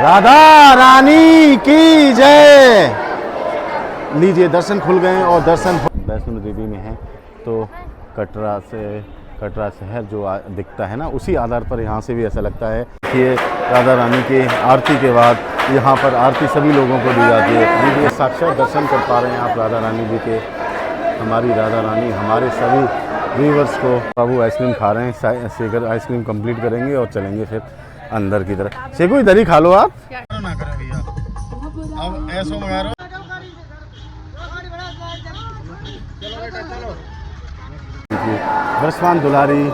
राधा रानी की जय। लीजिए दर्शन खुल गए और दर्शन वैष्णो देवी में है तो कटरा शहर जो दिखता है ना, उसी आधार पर यहाँ से भी ऐसा लगता है कि राधा रानी के आरती के बाद यहाँ पर आरती सभी लोगों को दी जाती है। ये साक्षात दर्शन कर पा रहे हैं आप राधा रानी जी के। हमारी राधा रानी हमारे सभी व्यूवर्स को। बाबू आइसक्रीम खा रहे हैं, शेखर आइसक्रीम कंप्लीट करेंगे और चलेंगे फिर अंदर की तरफ। शेखू इधर ही खा लो आप ना करें भैया, अब ऐसा मंगा रहे बरसवान दुलारी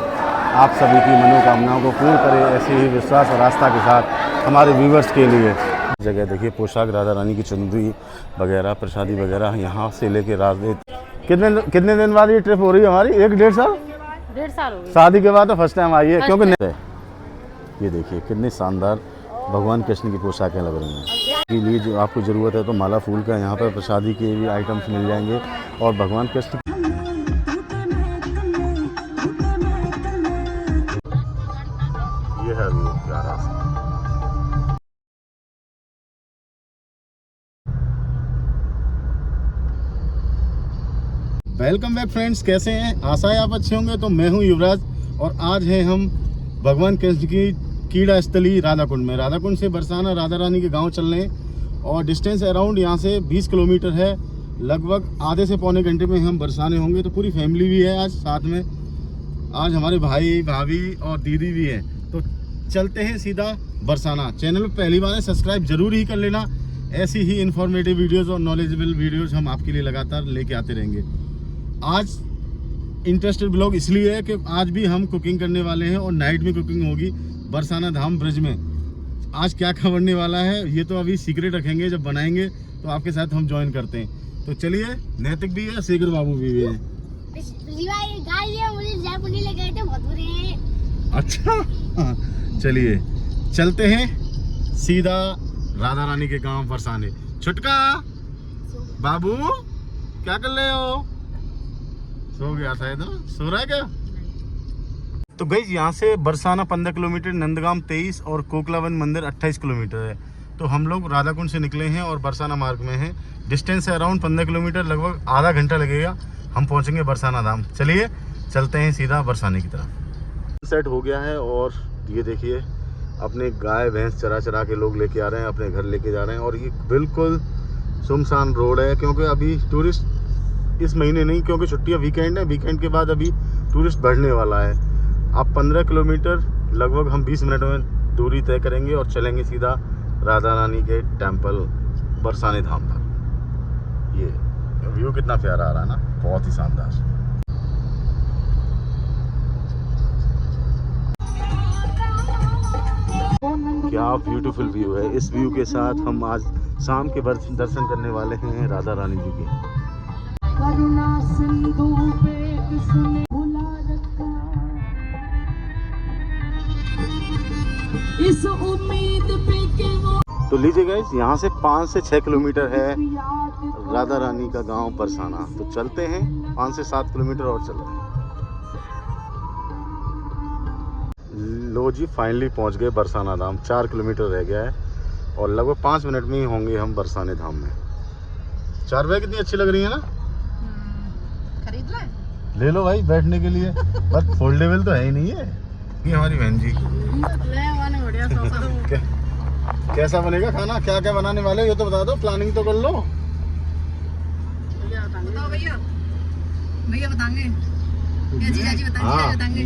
आप सभी की मनोकामनाओं को पूर्ण करे, ऐसे ही विश्वास और आस्था के साथ हमारे व्यूवर्स के लिए। जगह देखिए पोशाक राधा रानी की चुंदरी वगैरह प्रसादी वगैरह यहाँ से लेके रात। कितने दिन बाद ये ट्रिप हो रही है हमारी? 1-1.5 साल? 1.5 साल हो गई। शादी के बाद तो फर्स्ट टाइम आई है क्योंकि ये देखिए कितनी शानदार भगवान कृष्ण की पोशाकें लग रही हैं। के लिए जो आपको ज़रूरत है तो माला फूल का यहाँ पर प्रसादी के भी आइटम्स मिल जाएंगे और भगवान कृष्ण ये है व्यू प्यारा सा। वेलकम बैक फ्रेंड्स, कैसे हैं? आशा है आप अच्छे होंगे। तो मैं हूं युवराज और आज है हम भगवान कृष्ण की कीड़ा स्थली राधाकुंड में। राधाकुंड से बरसाना राधा रानी के गांव चल रहे हैं और डिस्टेंस अराउंड यहां से 20 किलोमीटर है। लगभग आधे से पौने घंटे में हम बरसाने होंगे। तो पूरी फैमिली भी है आज साथ में। आज हमारे भाई भाभी और दीदी भी है। तो चलते हैं सीधा बरसाना। चैनल पर पहली बार है, सब्सक्राइब जरूर ही कर लेना। ऐसी ही इन्फॉर्मेटिव वीडियोज़ और नॉलेजेबल वीडियोज़ हम आपके लिए लगातार लेके आते रहेंगे। आज इंटरेस्टेड ब्लॉग इसलिए है कि आज भी हम कुकिंग करने वाले हैं और नाइट में कुकिंग होगी बरसाना धाम ब्रिज में। आज क्या क्या बनने वाला है ये तो अभी सीक्रेट रखेंगे, जब बनाएंगे तो आपके साथ हम ज्वाइन करते हैं। तो चलिए, नैतिक भी है, शेखर बाबू भी है। अच्छा चलिए चलते हैं सीधा राधा रानी के गांव बरसाने। छुटका बाबू क्या कर रहे हो? सो गया था इधर, सो रहा है क्या? तो गाइस यहाँ से बरसाना 15 किलोमीटर, नंदगाम 23 और कोकलावन मंदिर 28 किलोमीटर है। तो हम लोग राधाकुंड से निकले हैं और बरसाना मार्ग में हैं। डिस्टेंस है अराउंड 15 किलोमीटर, लगभग आधा घंटा लगेगा, हम पहुँचेंगे बरसाना धाम। चलिए चलते हैं सीधा बरसाने की तरफ। सेट हो गया है और ये देखिए अपने गाय भैंस चरा चरा के लोग लेके आ रहे हैं, अपने घर लेके जा रहे हैं। और ये बिल्कुल सुनसान रोड है क्योंकि अभी टूरिस्ट इस महीने नहीं, क्योंकि छुट्टियां वीकेंड है। वीकेंड के बाद अभी टूरिस्ट बढ़ने वाला है। अब 15 किलोमीटर लगभग हम 20 मिनट में दूरी तय करेंगे और चलेंगे सीधा राधा रानी के टेम्पल बरसाने धाम तक। ये व्यू कितना प्यारा आ रहा है ना, बहुत ही शानदार। क्या ब्यूटीफुल व्यू है। इस व्यू के साथ हम आज शाम के दर्शन करने वाले हैं राधा रानी जी के। करुणा सिंधु पे किसने भुला रखा, इस उम्मीद पे कि वो। तो लीजिए गाइस, यहाँ से 5 से 6 किलोमीटर है राधा रानी का गांव बरसाना। तो चलते हैं 5 से 7 किलोमीटर और चलते हैं। लो जी, फाइनली पहुँच गए बरसाना धाम। 4 किलोमीटर रह गया है और लगभग 5 मिनट में ही होंगे हम बरसाने धाम में। 4 बैग कितनी अच्छी लग रही है ना, खरीद ले लो भाई बैठने के लिए। बस फोल्डेबल तो है ही नहीं है। ये हमारी बहन जी कैसा बनेगा खाना, क्या क्या बनाने वाले हो ये तो बता दो, प्लानिंग तो कर लो। बताओ भैया, भैया बताएंगे, जीजाजी बताएंगे।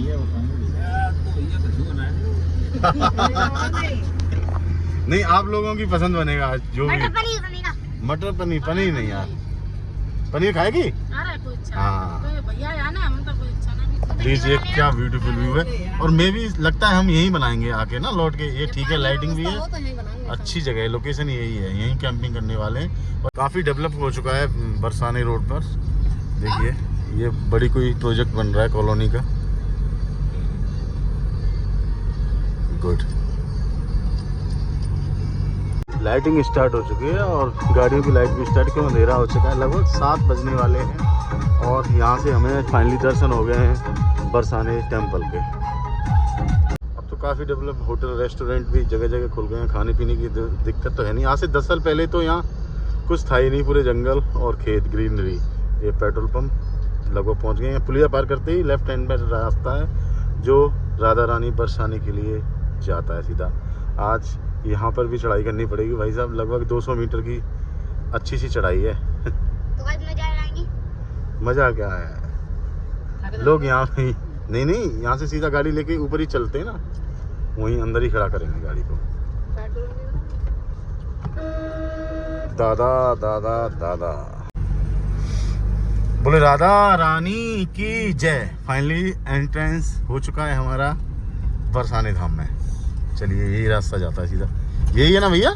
नहीं, आप लोगों की पसंद बनेगा आज जो भी। पनीर बनेगा। मटर पनीर? पनीर नहीं यार, पनीर खाएगी? हाँ लीजिए, क्या ब्यूटीफुल व्यू है। और मैं भी लगता है हम यहीं बनाएंगे आके ना लौट के। ये ठीक है, लाइटिंग भी है, अच्छी जगह है, लोकेशन यही है, यहीं कैंपिंग करने वाले हैं। और काफ़ी डेवलप हो चुका है बरसाने रोड पर। देखिए ये बड़ी कोई प्रोजेक्ट बन रहा है कॉलोनी का। गुड। लाइटिंग स्टार्ट हो चुकी है और गाड़ियों की लाइट भी स्टार्ट, क्यों अंधेरा हो चुका है। लगभग 7 बजने वाले हैं और यहाँ से हमें फाइनली दर्शन हो गए हैं बरसाने टेम्पल के। अब तो तो काफ़ी डेवलप होटल रेस्टोरेंट भी जगह जगह खुल गए हैं। खाने पीने की दिक्कत तो है नहीं। आज से 10 साल पहले तो यहाँ कुछ था ही नहीं, पूरे जंगल और खेत, ग्रीनरी। ये पेट्रोल पंप लगभग पहुँच गए हैं। पुलिया पार करते ही लेफ्ट हैंड में रास्ता है जो राधा रानी बरसाने के लिए जाता है सीधा। आज यहाँ पर भी चढ़ाई करनी पड़ेगी भाई साहब, लगभग 200 मीटर की अच्छी सी चढ़ाई है। तो आज मजा आएगी। मज़ा क्या है, लोग यहाँ नहीं यहाँ से सीधा गाड़ी लेके ऊपर ही चलते हैं ना, वहीं अंदर ही खड़ा करेंगे गाड़ी को। दादा दादा दादा बोले राधा रानी की जय। फाइनली एंट्रेंस हो चुका है हमारा बरसाने धाम में। चलिए यही रास्ता जाता है सीधा, यही है ना भैया।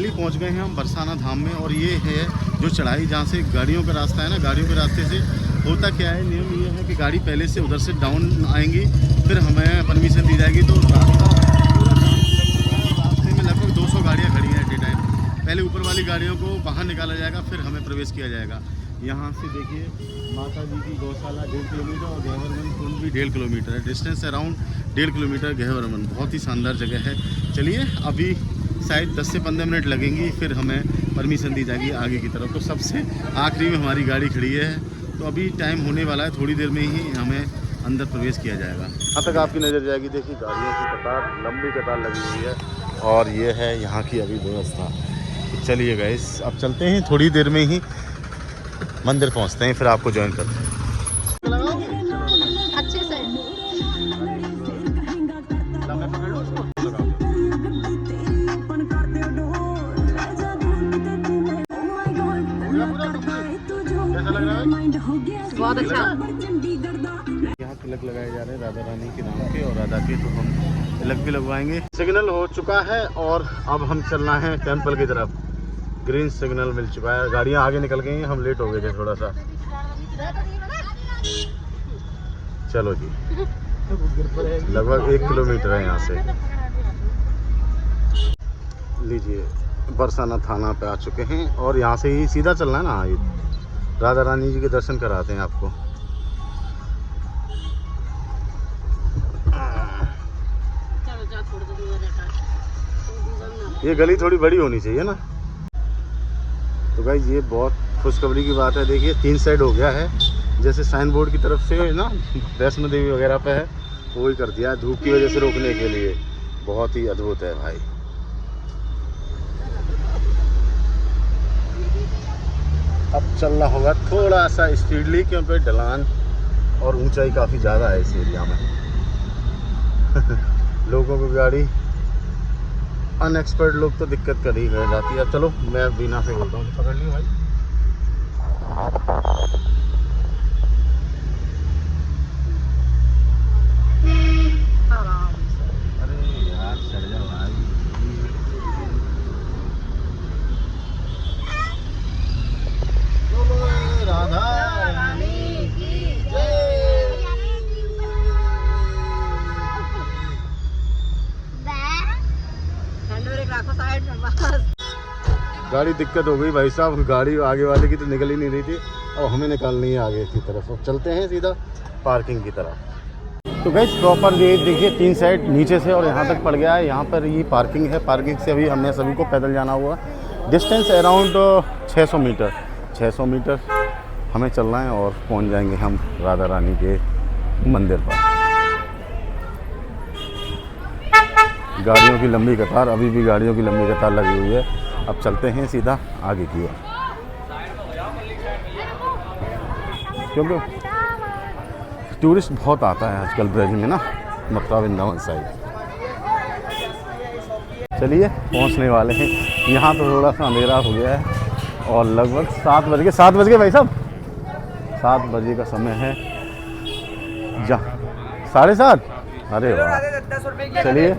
पहुंच गए हैं हम बरसाना धाम में, और ये है जो चढ़ाई जहाँ से गाड़ियों का रास्ता है ना। गाड़ियों के रास्ते से होता क्या है, नियम ये है कि गाड़ी पहले से उधर से डाउन आएंगी, फिर हमें परमिशन दी जाएगी। तो रास्ते में लगभग 200 गाड़ियाँ खड़ी हैं एट ए टाइम। पहले ऊपर वाली गाड़ियों को बाहर निकाला जाएगा, फिर हमें प्रवेश किया जाएगा। यहाँ से देखिए माता जी की गौशाला 1.5 किलोमीटर और गहवरमन कुंड भी 1.5 किलोमीटर है। डिस्टेंस अराउंड 1.5 किलोमीटर गहवरमन, बहुत ही शानदार जगह है। चलिए अभी शायद 10 से 15 मिनट लगेंगी, फिर हमें परमिशन दी जाएगी आगे की तरफ। तो सबसे आखिरी में हमारी गाड़ी खड़ी है, तो अभी टाइम होने वाला है, थोड़ी देर में ही हमें अंदर प्रवेश किया जाएगा। यहाँ तक आपकी नज़र जाएगी, देखिए गाड़ियों की कतार, लंबी कतार लगी हुई है, और ये है यहाँ की अभी व्यवस्था। तो चलिए गाइस अब चलते हैं, थोड़ी देर में ही मंदिर पहुँचते हैं, फिर आपको ज्वाइन करते हैं। अच्छे से बहुत अच्छा। यहाँ तिलक लगाए जा रहे हैं राधा रानी के नाम के, और राधा के, तो हम तिलक भी लगवाएंगे। सिग्नल हो चुका है और अब हम चलना है टेंपल की तरफ। ग्रीन सिग्नल मिल चुका है, गाड़ियाँ आगे निकल गई हैं, हम लेट हो गए थे थोड़ा सा। चलो जी, लगभग 1 किलोमीटर है यहाँ से। लीजिए बरसाना थाना पे आ चुके हैं, और यहाँ से ही सीधा चलना है ना। ये राधा रानी जी के दर्शन कराते हैं आपको। ये गली थोड़ी बड़ी होनी चाहिए ना। तो गाइस ये बहुत खुशखबरी की बात है, देखिए 3 साइड हो गया है, जैसे साइन बोर्ड की तरफ से ना वैष्णो देवी वगैरह पे है, वो ही कर दिया है धूप की वजह से रोकने के लिए। बहुत ही अद्भुत है भाई। अब चलना होगा थोड़ा सा स्पीडली, क्योंकि ढलान और ऊंचाई काफ़ी ज़्यादा है इस एरिया में। लोगों की गाड़ी, अनएक्सपर्ट लोग तो दिक्कत कर ही जाती है। चलो मैं बीना से बोलता हूँ, पकड़ लियो भाई। अरे यार चढ़ जा भाई। राधा रानी की जय। गाड़ी दिक्कत हो गई भाई साहब, गाड़ी आगे वाले की तो निकल ही नहीं रही थी, और हमें निकालनी है आगे की तरफ। अब चलते हैं सीधा पार्किंग की तरफ। तो गाइस प्रॉपर ये देखिए 3 साइड नीचे से और यहाँ तक पड़ गया है। यहाँ पर ये पार्किंग है, पार्किंग से अभी हमने सभी को पैदल जाना हुआ। डिस्टेंस अराउंड 600 मीटर, 600 मीटर हमें चलना है, और पहुँच जाएंगे हम राधा रानी के मंदिर पर। गाड़ियों की लंबी कतार, अभी भी गाड़ियों की लंबी कतार लगी हुई है। अब चलते हैं सीधा आगे की ओर, क्योंकि टूरिस्ट बहुत आता है आजकल ब्रज में ना, मथुरा वृंदावन साइड। चलिए पहुंचने वाले हैं। यहाँ तो थोड़ा सा अंधेरा हो गया है, और लगभग 7 बज गए भाई साहब, 7 बजे का समय है। 7:30। अरे वाह, चलिए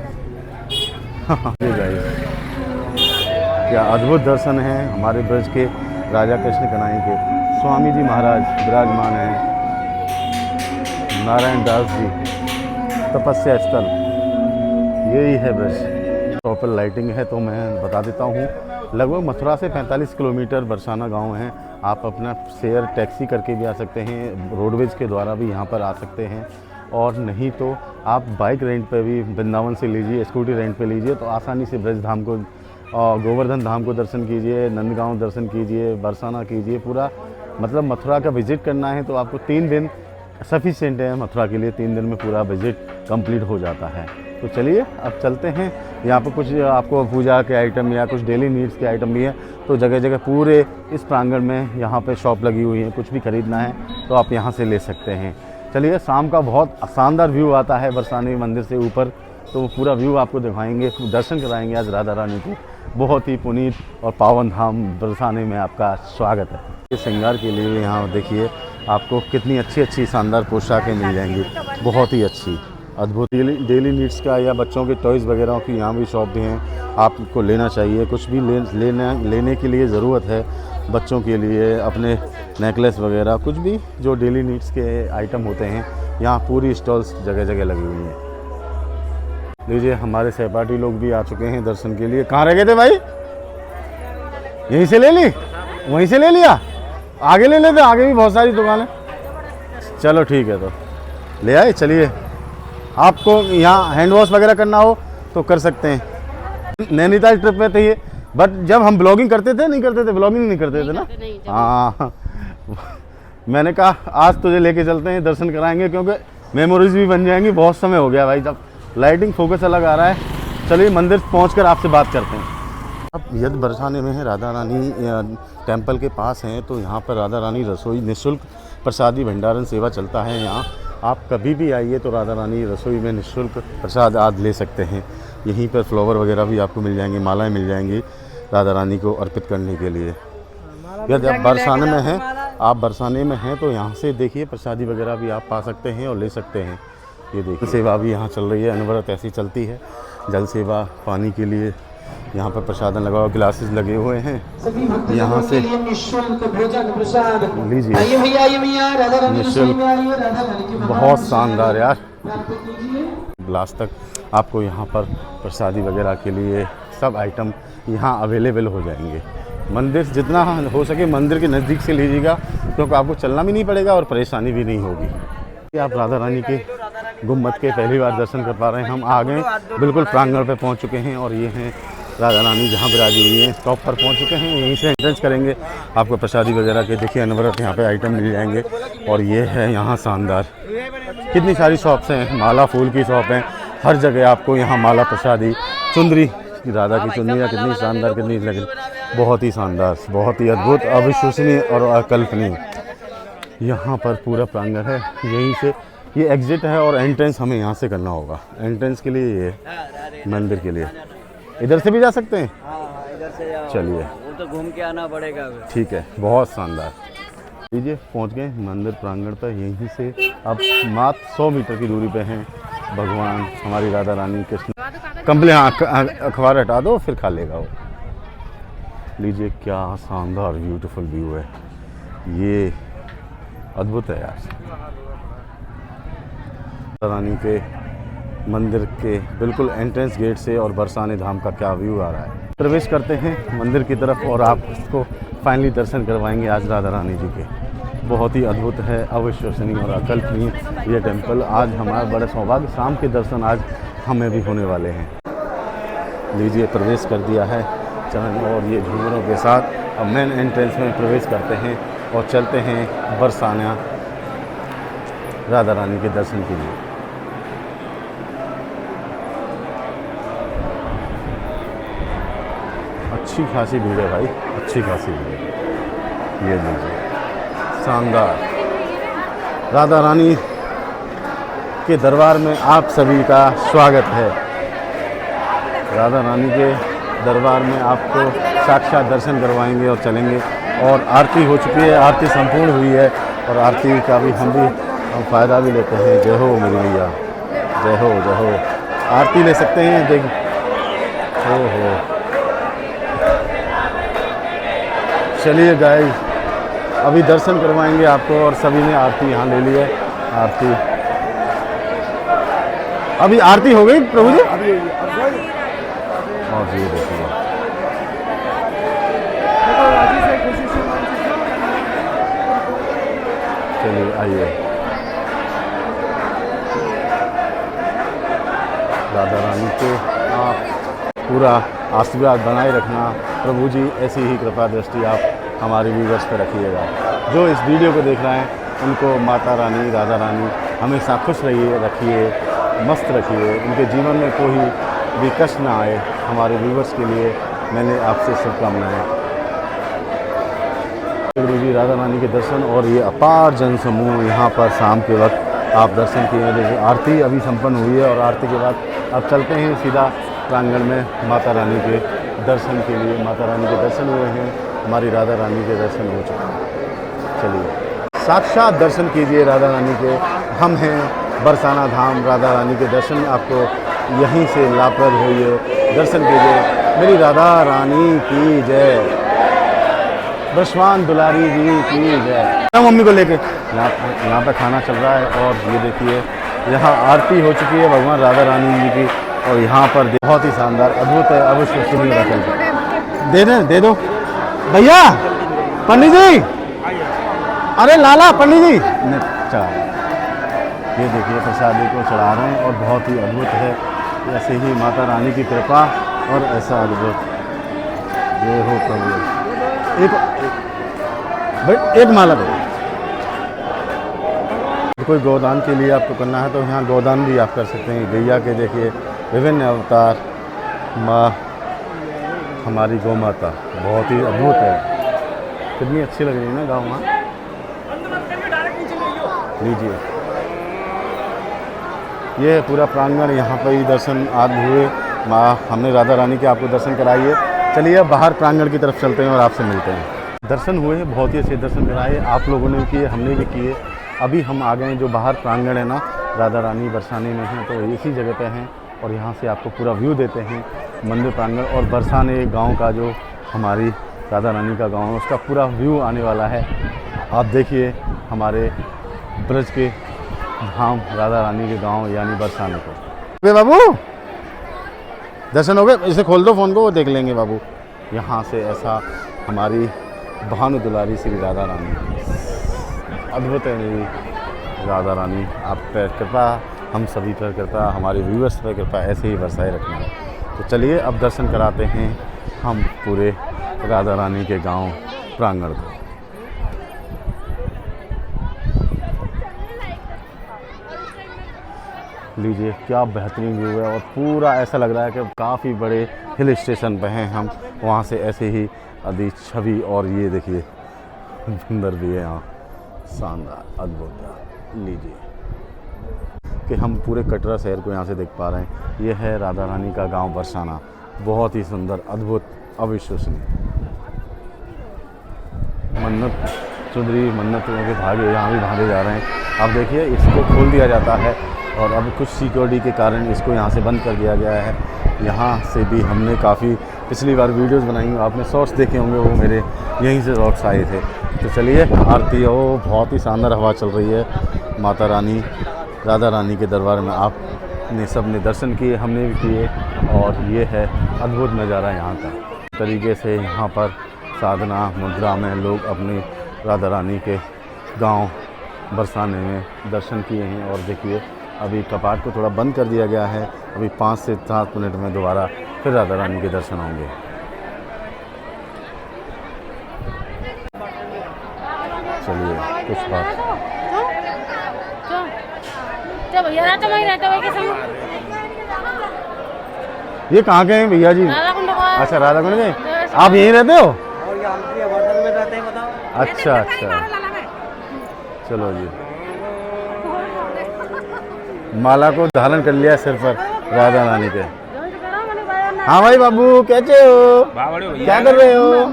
क्या अद्भुत दर्शन है हमारे ब्रज के राजा कृष्ण कन्हैया के। स्वामी जी महाराज विराजमान हैं, नारायण दास जी, तपस्या स्थल यही है ब्रज। प्रॉपर लाइटिंग है, तो मैं बता देता हूँ लगभग मथुरा से 45 किलोमीटर बरसाना गांव है। आप अपना शेयर टैक्सी करके भी आ सकते हैं, रोडवेज के द्वारा भी यहाँ पर आ सकते हैं, और नहीं तो आप बाइक रेंट पे भी वृंदावन से लीजिए, स्कूटी रेंट पे लीजिए तो आसानी से ब्रज धाम को, गोवर्धन धाम को दर्शन कीजिए, नंदगांव दर्शन कीजिए, बरसाना कीजिए। पूरा मतलब मथुरा का विज़िट करना है तो आपको 3 दिन सफिशिएंट है मथुरा के लिए, 3 दिन में पूरा विज़िट कंप्लीट हो जाता है। तो चलिए अब चलते हैं। यहाँ पर कुछ आपको पूजा के आइटम या कुछ डेली नीड्स के आइटम भी हैं, तो जगह जगह पूरे इस प्रांगण में यहाँ पे शॉप लगी हुई है। कुछ भी ख़रीदना है तो आप यहाँ से ले सकते हैं। चलिए, शाम का बहुत शानदार व्यू आता है बरसाने मंदिर से ऊपर, तो वो पूरा व्यू आपको दिखाएंगे, दर्शन कराएंगे आज राधा रानी के। बहुत ही पुनीत और पावन धाम बरसाने में आपका स्वागत है। ये श्रृंगार के लिए यहाँ देखिए आपको कितनी अच्छी अच्छी शानदार पोशाकें मिल जाएंगी, बहुत ही अच्छी अद्भुत। डेली नीड्स का या बच्चों के टॉयज़ वगैरह की यहाँ भी शॉप भी हैं, आपको लेना चाहिए। कुछ भी लेने के लिए ज़रूरत है बच्चों के लिए, अपने नेकलेस वगैरह कुछ भी जो डेली नीड्स के आइटम होते हैं, यहाँ पूरी स्टॉल्स जगह जगह लगी हुई हैं। लीजिए, हमारे सहपाठी लोग भी आ चुके हैं दर्शन के लिए। कहाँ रह गए थे भाई? यहीं से ले ली, वहीं से ले लिया, आगे ले लेते, आगे भी बहुत सारी दुकानें। चलो ठीक है, तो ले आए। चलिए, आपको यहाँ हैंड वॉश वगैरह करना हो तो कर सकते हैं। नैनीताल ट्रिप में थे ये, बट जब हम ब्लॉगिंग करते थे, नहीं करते थे, ब्लॉगिंग नहीं करते थे ना। हाँ, मैंने कहा आज तुझे लेके चलते हैं, दर्शन कराएंगे, क्योंकि मेमोरीज भी बन जाएंगी। बहुत समय हो गया भाई, जब लाइटिंग फोकस अलग आ रहा है। चलिए मंदिर पहुंचकर आपसे बात करते हैं। अब यदि बरसाने में है, राधा रानी टेम्पल के पास हैं, तो यहाँ पर राधा रानी रसोई निःशुल्क प्रसादी भंडारण सेवा चलता है। यहाँ आप कभी भी आइए तो राधा रानी रसोई में निःशुल्क प्रसाद आदि ले सकते हैं। यहीं पर फ्लावर वगैरह भी आपको मिल जाएंगे, मालाएं मिल जाएंगी राधा रानी को अर्पित करने के लिए। यदि आप बरसाने में हैं, तो यहाँ से देखिए प्रसादी वगैरह भी आप पा सकते हैं और ले सकते हैं। ये देखिए सेवा भी यहाँ चल रही है, अनवरत ऐसी चलती है। जल सेवा, पानी के लिए यहाँ पर प्रसादन लगा हुआ, ग्लासेस लगे हुए हैं। यहाँ से लीजिए निःशुल्क, बहुत शानदार यार। ग्लास तक आपको यहाँ पर प्रसादी वगैरह के लिए सब आइटम यहाँ अवेलेबल हो जाएंगे। मंदिर जितना हो सके मंदिर के नज़दीक से लीजिएगा, क्योंकि आपको चलना भी नहीं पड़ेगा और परेशानी भी नहीं होगी। आप राधा रानी के गुम्बद के पहली बार दर्शन कर पा रहे हैं। हम आ गए, बिल्कुल प्रांगण पे पहुंच चुके हैं, और ये हैं राधा रानी जहाँ विराजी हुई हैं, टॉप पर पहुंच चुके हैं। यहीं से एंट्रेंस करेंगे, आपको प्रसादी वगैरह के देखिए अनवरत यहाँ पे आइटम मिल जाएंगे। और ये है यहाँ शानदार, कितनी सारी शॉप्स हैं, माला फूल की शॉप हैं, हर जगह आपको यहाँ माला प्रसादी, चुंदरी, राधा की चुंदरियाँ कितनी शानदार, कितनी लगी, बहुत ही शानदार, बहुत ही अद्भुत, अविश्वसनीय और अकल्पनीय। यहाँ पर पूरा प्रांगण है, यहीं से ये एग्जिट है और एंट्रेंस हमें यहाँ से करना होगा। एंट्रेंस के लिए ये मंदिर के लिए इधर से भी जा सकते हैं। इधर से चलिए, वो तो घूम के आना पड़ेगा। ठीक है, बहुत शानदार। लीजिए, पहुँच गए मंदिर प्रांगण पर। यहीं से अब मात्र 100 मीटर की दूरी पे हैं भगवान हमारी राधा रानी कृष्ण। कंप्ले हाँ, अखबार हटा दो फिर खा लेगा वो। लीजिए, क्या शानदार ब्यूटीफुल व्यू है, ये अद्भुत है यार। राधा रानी के मंदिर के बिल्कुल एंट्रेंस गेट से और बरसाने धाम का क्या व्यू आ रहा है। प्रवेश करते हैं मंदिर की तरफ और आपको फाइनली दर्शन करवाएंगे आज राधा रानी जी के। बहुत ही अद्भुत है, अविश्वसनीय और अकल्पनीय ये टेम्पल। आज हमारा बड़ा सौभाग्य, शाम के दर्शन आज हमें भी होने वाले हैं। लीजिए, प्रवेश कर दिया है चरण और ये झूमरों के साथ अब मेन एंट्रेंस में प्रवेश करते हैं और चलते हैं बरसाना राधा रानी के दर्शन के लिए। अच्छी खासी भीड़ है भाई, अच्छी खासी भीड़ है। ये देखिए, शानदार राधा रानी के दरबार में आप सभी का स्वागत है। राधा रानी के दरबार में आपको साक्षात दर्शन करवाएंगे और चलेंगे। और आरती हो चुकी है, आरती संपूर्ण हुई है और आरती का भी हम फ़ायदा भी लेते हैं। जय हो मेरी मैया, जय हो जय हो। आरती ले सकते हैं, देख हो। चलिए गाइस, अभी दर्शन करवाएंगे आपको और सभी ने आरती यहाँ ले ली है। आरती अभी आरती हो गई प्रभु जी। और ये देखिए आइए, राधा रानी के आप पूरा आशीर्वाद बनाए रखना। प्रभु जी ऐसी ही कृपा दृष्टि आप हमारे व्यूवर्स पर रखिएगा। जो इस वीडियो को देख रहे हैं उनको माता रानी, राधा रानी हमेशा खुश रखिए, मस्त रखिए, उनके जीवन में कोई भी कष्ट ना आए। हमारे व्यूवर्स के लिए मैंने आपसे शुभकामनाएं। प्रभु जी राधा रानी के दर्शन और ये अपार जन समूह यहाँ पर शाम के वक्त आप दर्शन किए। देखिए आरती अभी संपन्न हुई है और आरती के बाद अब चलते हैं सीधा प्रांगण में माता रानी के दर्शन के लिए। माता रानी के दर्शन हुए हैं, हमारी राधा रानी के दर्शन हो चुके हैं। चलिए साक्षात दर्शन कीजिए राधा रानी के। हम हैं बरसाना धाम, राधा रानी के दर्शन आपको यहीं से लाभप्रद होइए, दर्शन कीजिए। मेरी राधा रानी की जय, बरसवान दुलारी जी की जय। मम्मी को लेके यहाँ पर खाना चल रहा है और ये देखिए यहाँ आरती हो चुकी है भगवान राधा रानी जी की और यहाँ पर बहुत ही शानदार अद्भुत है। अवश्य सुनिए, दे दो भैया, पंडित जी, अरे लाला पंडित जी अच्छा। ये देखिए प्रसादी को चढ़ा रहे हैं और बहुत ही अद्भुत है। ऐसे ही माता रानी की कृपा और ऐसा अद्भुत ये हो प्रभु। एक माला दो। कोई गोदान के लिए आपको करना है तो यहाँ गोदान भी आप कर सकते हैं। गैया के देखिए विभिन्न अवतार, माँ हमारी गौ माता बहुत ही अद्भुत है। कितनी अच्छी लग रही है ना गाँव माँ। लीजिए ये पूरा प्रांगण, यहाँ पर ही दर्शन आज हुए। माँ हमने राधा रानी के आपको दर्शन कराइए। चलिए अब बाहर प्रांगण की तरफ चलते हैं और आपसे मिलते हैं। दर्शन हुए हैं, बहुत ही अच्छे दर्शन कराए। आप लोगों ने किए, हमने भी किए। अभी हम आ गए जो बाहर प्रांगण है ना, राधा रानी बरसाने में हैं, तो इसी जगह पे हैं और यहाँ से आपको पूरा व्यू देते हैं मंदिर प्रांगण और बरसाने गांव का, जो हमारी राधा रानी का गांव है उसका पूरा व्यू आने वाला है। आप देखिए हमारे ब्रज के धाम राधा रानी के गांव यानी बरसाने को। वे बाबू दर्शन हो गए, इसे खोल दो फ़ोन को, वो देख लेंगे बाबू। यहाँ से ऐसा हमारी भानु दुलारी श्री राधा रानी, अद्भुत है मेरी राधा रानी। आप पर कृपा, हम सभी पर कृपा, हमारे व्यूअर्स पर कृपा ऐसे ही बरसाए रखना। तो चलिए अब दर्शन कराते हैं हम पूरे राधा रानी के गांव प्रांगण को। लीजिए क्या बेहतरीन व्यू है और पूरा ऐसा लग रहा है कि काफ़ी बड़े हिल स्टेशन पे हैं हम। वहाँ से ऐसे ही अभी छवि और ये देखिए बंदर भी है यहाँ, शानदार अद्भुत। लीजिए कि हम पूरे कटरा शहर को यहाँ से देख पा रहे हैं। ये है राधा रानी का गांव बरसाना, बहुत ही सुंदर, अद्भुत, अविश्वसनीय। मन्नत चौधरी मन्नत के धागे यहाँ भी बांधे जा रहे हैं। अब देखिए इसको खोल दिया जाता है और अब कुछ सिक्योरिटी के कारण इसको यहाँ से बंद कर दिया गया है। यहाँ से भी हमने काफ़ी पिछली बार वीडियोस बनाई, आपने शॉर्ट्स देखे होंगे, वो मेरे यहीं से शॉर्ट्स आए थे। तो चलिए आरती हो, बहुत ही शानदार हवा चल रही है। माता रानी राधा रानी के दरबार में आपने सब ने दर्शन किए, हमने भी किए और ये है अद्भुत नज़ारा यहाँ का। तरीके से यहाँ पर साधना मुद्रा में लोग अपनी राधा रानी के गांव बरसाने में दर्शन किए हैं। और देखिए अभी कपाट को थोड़ा बंद कर दिया गया है, अभी 5 से 7 मिनट में दोबारा फिर राधा रानी के दर्शन होंगे। चलिए कुछ बात ये कहाँ गए हैं भैया जी? अच्छा राधा कुंड गए, आप यहीं रहते हो? अच्छा अच्छा, चलो जी। माला को धारण कर लिया सिर पर राधा रानी के। हाँ भाई बाबू कैसे हो, क्या कर रहे हो?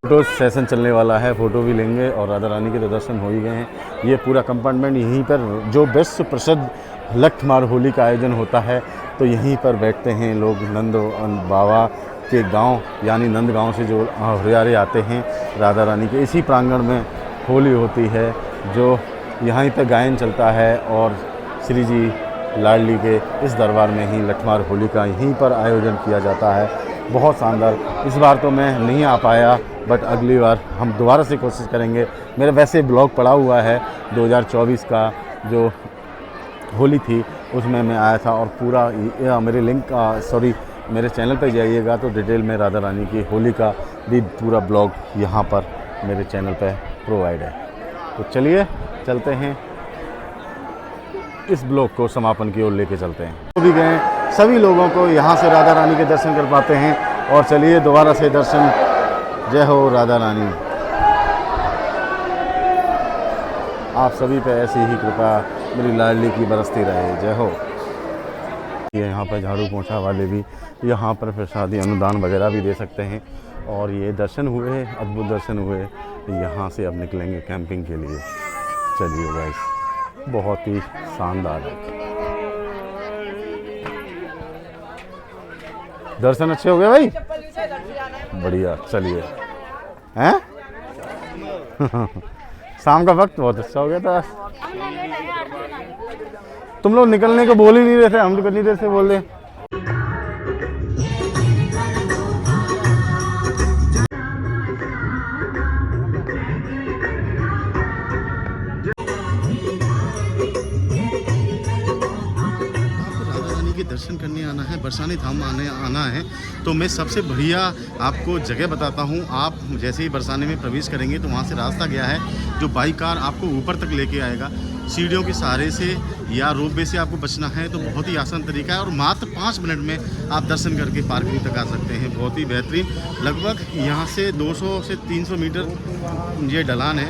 फोटो सेशन चलने वाला है, फ़ोटो भी लेंगे और राधा रानी के तो दर्शन हो ही गए हैं। ये पूरा कंपार्टमेंट यहीं पर जो विश्व प्रसिद्ध लठमार होली का आयोजन होता है तो यहीं पर बैठते हैं लोग। नंद बाबा के गांव यानी नंद गांव से जो हरियारे आते हैं राधा रानी के, इसी प्रांगण में होली होती है, जो यहीं पर गायन चलता है और श्री जी लाडली के इस दरबार में ही लठमार होली का यहीं पर आयोजन किया जाता है। बहुत शानदार। इस बार तो मैं नहीं आ पाया, बट अगली बार हम दोबारा से कोशिश करेंगे। मेरा वैसे ब्लॉग पड़ा हुआ है 2024 का, जो होली थी उसमें मैं आया था, और पूरा मेरे लिंक सॉरी मेरे चैनल पे जाइएगा तो डिटेल में राधा रानी की होली का भी पूरा ब्लॉग यहाँ पर मेरे चैनल पे प्रोवाइड है। तो चलिए चलते हैं, इस ब्लॉग को समापन की ओर लेके चलते हैं। तो भी गए सभी लोगों को यहाँ से राधा रानी के दर्शन कर पाते हैं, और चलिए दोबारा से दर्शन। जय हो राधा रानी, आप सभी पे ऐसी ही कृपा मेरी लाडली की बरसती रहे। जय हो। ये यहाँ पर झाड़ू पोंछा वाले भी यहाँ पर प्रसादी अनुदान वगैरह भी दे सकते हैं। और ये दर्शन हुए, अद्भुत दर्शन हुए। यहाँ से अब निकलेंगे कैंपिंग के लिए। चलिए गाइस, बहुत ही शानदार है। दर्शन अच्छे हो गए भाई, बढ़िया। चलिए हैं शाम का वक्त बहुत अच्छा हो गया था। तुम लोग निकलने को बोल ही नहीं रहे थे, हम तो कितनी देर से बोल रहे। दर्शन करने आना है, बरसाने धाम आना है, तो मैं सबसे बढ़िया आपको जगह बताता हूँ। आप जैसे ही बरसाने में प्रवेश करेंगे तो वहाँ से रास्ता गया है जो बाई कार आपको ऊपर तक लेके आएगा। सीढ़ियों के सहारे से या रोपवे से आपको बचना है तो बहुत ही आसान तरीका है, और मात्र 5 मिनट में आप दर्शन करके पार्किंग तक आ सकते हैं। बहुत ही बेहतरीन, लगभग यहाँ से 200 से 300 मीटर ये ढलान है।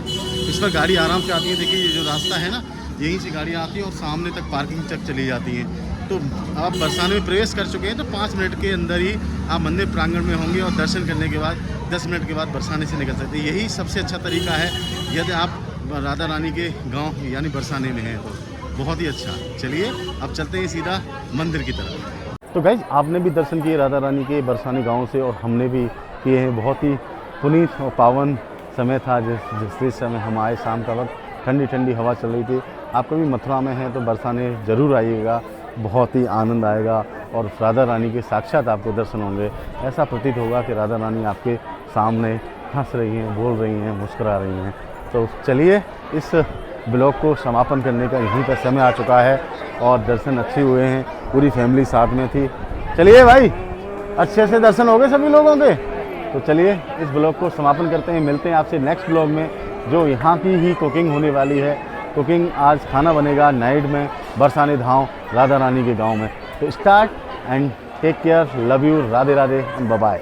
इस पर गाड़ी आराम से आती है। देखिए ये जो रास्ता है ना, यहीं से गाड़ियाँ आती हैं और सामने तक पार्किंग तक चली जाती हैं। तो आप बरसाने में प्रवेश कर चुके हैं तो 5 मिनट के अंदर ही आप मंदिर प्रांगण में होंगे, और दर्शन करने के बाद 10 मिनट के बाद बरसाने से निकल सकते हैं। यही सबसे अच्छा तरीका है यदि आप राधा रानी के गांव यानी बरसाने में हैं तो। बहुत ही अच्छा। चलिए अब चलते हैं सीधा मंदिर की तरफ। तो गाइस, आपने भी दर्शन किए राधा रानी के बरसाने गाँव से, और हमने भी किए हैं। बहुत ही पुनीत और पावन समय था जिस समय हम आए। शाम का वक्त, ठंडी ठंडी हवा चल रही थी। आप कभी मथुरा में हैं तो बरसाने ज़रूर आइएगा, बहुत ही आनंद आएगा, और राधा रानी के साक्षात आपको दर्शन होंगे। ऐसा प्रतीत होगा कि राधा रानी आपके सामने हंस रही हैं, बोल रही हैं, मुस्कुरा रही हैं। तो चलिए, इस ब्लॉग को समापन करने का यहीं पर समय आ चुका है, और दर्शन अच्छे हुए हैं, पूरी फैमिली साथ में थी। चलिए भाई, अच्छे से दर्शन हो गए सभी लोगों के। तो चलिए इस ब्लॉग को समापन करते हैं। मिलते हैं आपसे नेक्स्ट ब्लॉग में, जो यहाँ की ही कुकिंग होने वाली है। कुकिंग आज खाना बनेगा नाइट में बरसाने धाम राधा रानी के गांव में। तो start and take care, love you, Radhe Radhe, bye bye.